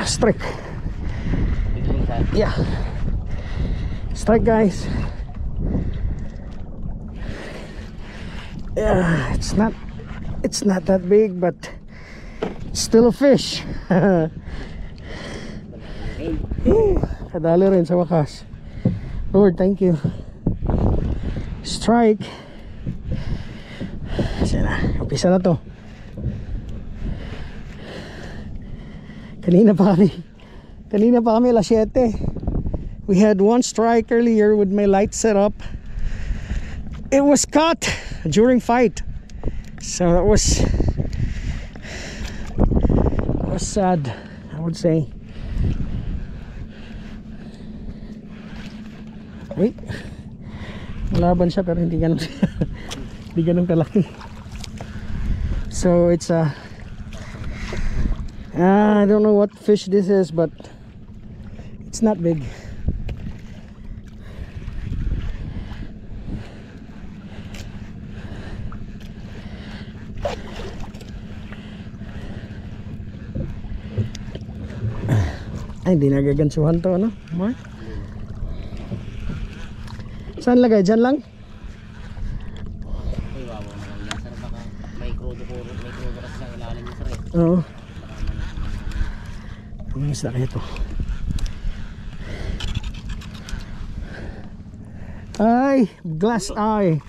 Strike. Yeah. Strike, guys. Yeah, it's not that big, but it's still a fish. Kadali rin sa wakas. Lord, thank you. Strike. Umpisa na to. Kanina pa kami alas 7. We had one strike earlier with my light set up. It was caught during fight, so that was sad, I would say. Wait, malaban siya pero hindi ganun kalaki. So it's I don't know what fish this is, but it's not big. Ay, hindi nagagansuhan to, ano? Mark? Saan lagay? Diyan lang? Ay, wawa mo lang yan. Saan baka may crudo kasi lang ilalim yung sir. Oo. Ang isda kaya to. Ay, glass eye.